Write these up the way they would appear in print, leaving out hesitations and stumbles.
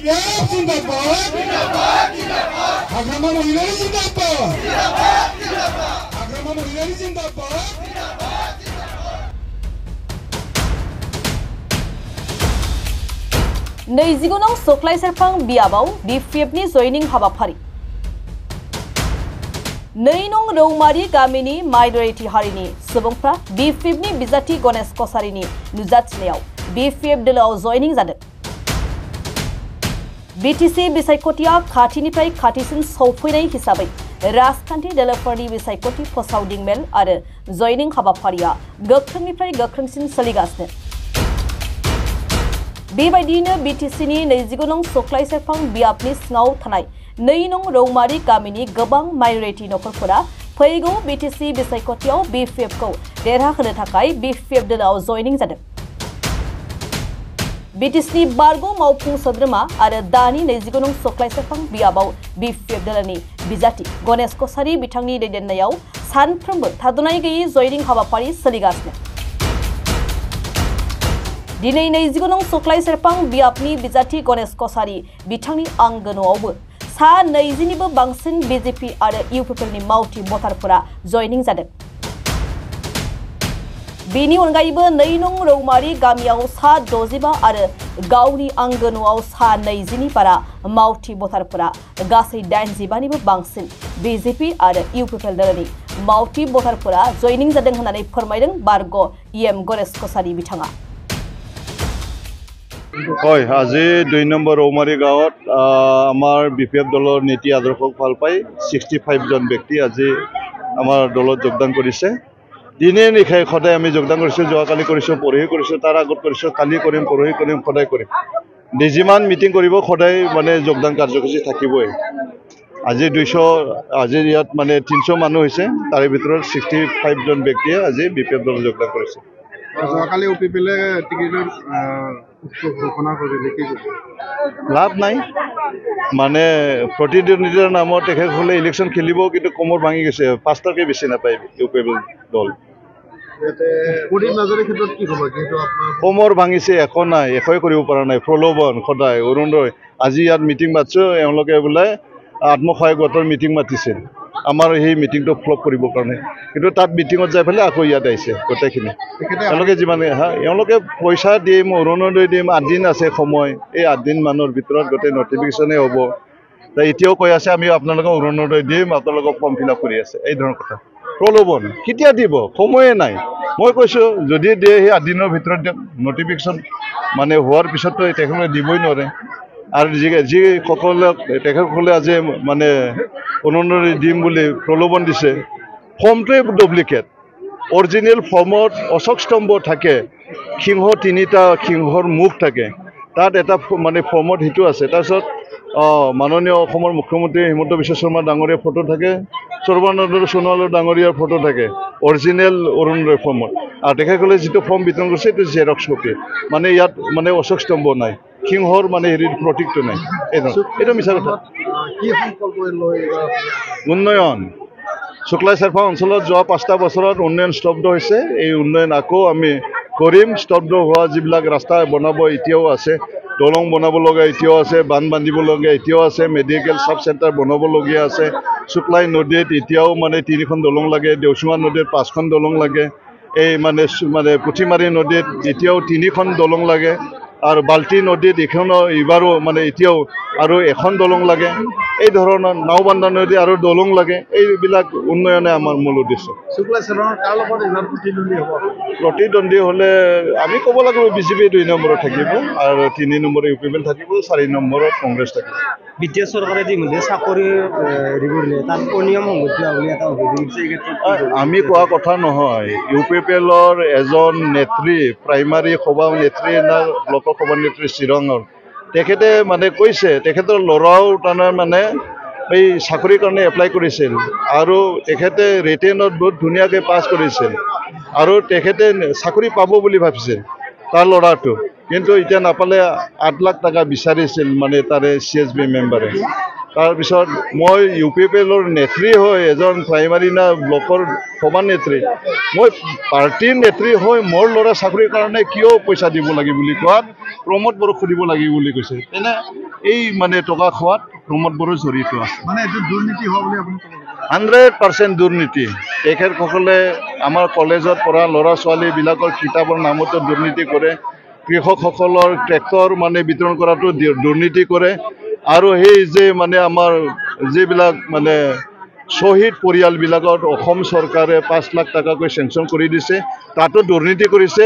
BPF जिंदाबाद हाग्रामा महिलारी जिंदाबाद हाग्रामा महिलारी जिंदाबाद नैजिगुनं सख्लाय सेरफां बियाबाव BPF नि जयनिं हाबाफारि नै नं रौमारी गामिनि माइनरिटी हारिनि सुबुंफ्रा BPF नि बिजाथि गणेश कसारीनि नुजाथिनायाव BPF दोलोआव जयनिं जादों। BTC बिसायख'थिया खाथिनिफ्राय खाथिसिन सौफैनाय हिसाबै राजखान्थि दोलोफोरनि बिसायख'थि फोसावदिं मेल आरो जयनिं हाबाफारिया गोख्रोंनिफ्राय गोख्रोंसिन सोलिगासिनो। बेबायदियैनो BTC नि 29 नं सख्लाय सेरफां बियाबनि सिङाव थानाय 2 नं रौमारी गामिनि गोबां माइनरिटी नखरफोरा फैगौ BTC बिसायख'थियाव BPF खौ देरहाहोनो थाखाय BPF दोलोआव जयनिं जादों। BTC नि बारग' मावफुं सोद्रोमा आरो दानि 29 नं सख्लाय सेरफां बियाबाव BPF दोलोनि बिजाथि गणेश कसारी बिथांनि दैदेननायाव सानफ्रोमबो थाद'नाय गैयै जयनिं हाबाफारि सोलिगासिनो। दिनै 29 नं सख्लाय सेरफां बियाबनि बिजाथि गणेश कसारी बिथांनि आंगो न'आवबो सा 20 निबो बांसिन BJP आरो UPP नि मावथि भटारफोरा जयनिं जादों। बेनि अनगायैबो 2 नं रौमारी गामियाव सा 65 आरो गावनि आंगो न'आव सा 20 नि बारा मावथि भटारफोरा गासै 85 निबो बांसिन BJP आरो UPP दोलोनि मावथि भटारफोरा जयनिं जादों होननानै फोरमायदों बारग' EM गणेश कसारी बिथाङा। হয় আজি 2 নম্বৰ ৰৌমাৰী গাঁৱত আমাৰ BPF দলৰ নীতি আদৰ্শক ভাল পাই 65 জন ব্যক্তি আজি আমাৰ দলত যোগদান কৰিছে। দিনে নিশাই সদায় আমি যোগদান কৰিছোঁ, যোৱাকালি কৰিছোঁ, পৰহি কৰিছোঁ, তাৰ আগত কৰিছোঁ, কালি কৰিম, পৰহি কৰিম, সদায় কৰিম। যিমান মিটিং কৰিব সদায় মানে যোগদান কাৰ্যসূচী থাকিবই। আজি 200 আজি ইয়াত মানে 300 মানুহ হৈছে, তাৰে ভিতৰত 65 জন ব্যক্তিয়ে আজি BPF দলত যোগদান কৰিছে। যোৱাকালি UPP টিকেটৰ ঘোষণা কৰিলে কি লাভ নাই, মানে প্ৰতিদ্বন্দ্বিতাৰ নামত তেখেতসকলে ইলেকশ্যন খেলিব, কিন্তু কোমৰ ভাঙি গৈছে, 5টাকে বেছি নাপায় UPP দল। কোমৰ ভাঙিছে, একো নাই, একোৱে কৰিব পৰা নাই, প্ৰলোভন সদায় অৰুণোদয়। আজি ইয়াত মিটিং মাতিছোঁ, এওঁলোকে বোলে আত্মসহায়ক গোটৰ মিটিং মাতিছে আমাৰ সেই মিটিংটো ফ্লপ কৰিবৰ কাৰণে, কিন্তু তাত মিটিঙত যাই পেলাই আকৌ ইয়াত আহিছে গোটেইখিনি। এওঁলোকে যিমানে এওঁলোকে পইচা দিম, অৰুণোদয় দিম, 8 দিন আছে সময়, এই 8 দিন মানৰ ভিতৰত গোটেই নটিফিকেশ্যনেই হ'ব। এতিয়াও কৈ আছে আমি আপোনালোকক অৰুণোদয় দিম, আপোনালোকক ফৰ্ম ফিল আপ কৰি আছে, এই ধৰণৰ কথা। প্ৰলোভন কেতিয়া দিব, সময়ে নাই। মই কৈছোঁ যদি দিয়ে সেই 8 দিনৰ ভিতৰত দিয়ক, নটিফিকেশ্যন মানে হোৱাৰ পিছততো তেখেতসকলে দিবই নোৱাৰে। আৰু যিসকলে তেখেতসকলে আজি মানে অৰুণোদয় দিম বুলি প্ৰলোভন দিছে, ফৰ্মটোৱে ডুপ্লিকেট। অৰিজিনেল ফৰ্মত অশোক স্তম্ভ থাকে, সিংহ 3টা সিংহৰ মুখ থাকে, তাত এটা মানে ফৰ্মত সেইটো আছে। তাৰপিছত মাননীয় অসমৰ মুখ্যমন্ত্ৰী হিমন্ত বিশ্ব শৰ্মা ডাঙৰীয়াৰ ফটো থাকে, সৰ্বানন্দ সোণোৱাল ডাঙৰীয়াৰ ফটো থাকে অৰিজিনেল অৰুণোদয় ফৰ্মত। আৰু তেখেতসকলে যিটো ফৰ্ম বিতৰণ কৰিছে এইটো জেৰক্স কপি, মানে ইয়াত মানে অশোক স্তম্ভ নাই, সিংহৰ মানে হেৰিৰ প্ৰতীকটো নাই। এইটো মিছা কথা। উন্নয়ন শুক্লাই চেৰফা অঞ্চলত যোৱা 5টা বছৰত উন্নয়ন স্তব্ধ হৈছে। এই উন্নয়ন আকৌ আমি কৰিম। স্তব্ধ হোৱা যিবিলাক ৰাস্তা বনাব এতিয়াও আছে, দলং বনাব লগা এতিয়াও আছে, বান্ধ বান্ধিব লগা এতিয়াও আছে, মেডিকেল সাব চেণ্টাৰ বনাবলগীয়া আছে। শুক্লাই নদীত এতিয়াও মানে 3খন দলং লাগে, দেওচুঙা নদীত 5খন দলং লাগে, এই মানে পুঠিমাৰী নদীত এতিয়াও 3খন দলং লাগে, আৰু বাল্টি নদীত এখনো এইবাৰো মানে এতিয়াও আৰু 1খন দলং লাগে। এই ধৰণৰ নাওবান্ধা নদী আৰু দলং লাগে। এইবিলাক উন্নয়নে আমাৰ মূল উদ্দেশ্য। প্ৰতিদ্বন্দ্বী হ'লে আমি ক'ব লাগিব BJP 2 নম্বৰত থাকিব, আৰু 3 নম্বৰত UPP থাকিব, 4 নম্বৰত কংগ্ৰেছ থাকিব। BTS চৰকাৰে ইতিমধ্যে চাকৰি হেৰি কৰিলে, তাত অনিয়ম সংঘটিত বুলি এটা অভিযোগ। আমি কোৱা কথা নহয়, UPPৰ এজন নেত্ৰী, প্ৰাইমাৰী সভা নেত্ৰী না ব্লক সভানেত্ৰী চিৰঙৰ, তেখেতে মানে কৈছে তেখেতৰ ল'ৰাও তাৰমানে মানে এই চাকৰিৰ কাৰণে এপ্লাই কৰিছিল, আৰু তেখেতে ৰিটেনত বহুত ধুনীয়াকৈ পাছ কৰিছিল, আৰু তেখেতে চাকৰি পাব বুলি ভাবিছিল তাৰ ল'ৰাটো, কিন্তু এতিয়া নাপালে 8 লাখ টকা বিচাৰিছিল মানে তাৰে CSB মেম্বাৰে। তাৰপিছত মই UPPৰ নেত্ৰী হৈ এজন প্ৰাইমাৰী না ব্লকৰ সভানেত্ৰী, মই পাৰ্টিৰ নেত্ৰী হৈ মোৰ ল'ৰা চাকৰিৰ কাৰণে কিয় পইচা দিব লাগে বুলি কোৱাত প্ৰমোদ বড়োক সুধিব লাগিব বুলি কৈছে। তেনে এই মানে টকা খোৱাত প্ৰমোদ বড়ো জড়িত আছে। মানে এইটো দুৰ্নীতি হোৱা বুলি আপুনি 100% দুৰ্নীতি। তেখেতসকলে আমাৰ কলেজত পঢ়া ল'ৰা ছোৱালীবিলাকৰ কিতাপৰ নামতো দুৰ্নীতি কৰে, কৃষকসকলৰ ট্ৰেক্টৰ মানে বিতৰণ কৰাটো দুৰ্নীতি কৰে, আৰু সেই যে মানে আমাৰ যিবিলাক মানে শ্বহীদ পৰিয়ালবিলাকত অসম চৰকাৰে 5 লাখ টকাকৈ চেংচন কৰি দিছে, তাতো দুৰ্নীতি কৰিছে।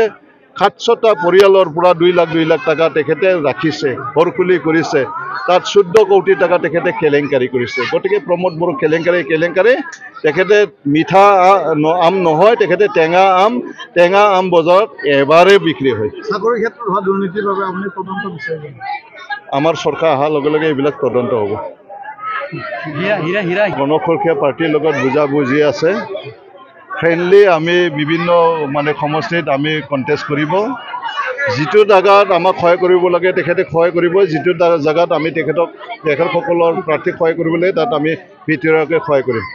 700টা পৰিয়ালৰ পৰা 2 লাখ টকা তেখেতে ৰাখিছে, হৰকুলি কৰিছে, তাত 14 কোটি টকা তেখেতে কেলেংকাৰী কৰিছে। গতিকে প্ৰমোদ বড়ো কেলেংকাৰী তেখেতে মিঠা আম নহয়, তেখেতে টেঙা আম বজাৰত এবাৰে বিক্ৰী হয়। চাকৰি ক্ষেত্ৰত হোৱা দুৰ্নীতিৰ বাবে আপুনি তদন্ত বিচাৰিব? আমাৰ চৰকাৰ অহাৰ লগে লগে এইবিলাক তদন্ত হ'ব। গণসুৰক্ষা পাৰ্টিৰ লগত বুজাবুজি আছে। ফ্ৰেণ্ডলি আমি বিভিন্ন মানে সমষ্টিত আমি কণ্টেষ্ট কৰিব। যিটো জাগাত আমাক সহায় কৰিব লাগে তেখেতে সহায় কৰিব, যিটো জাগাত আমি তেখেতসকলৰ প্ৰাৰ্থীক সহায় কৰিব লাগে তাত আমি ভিতৰুৱাকৈ সহায় কৰিম।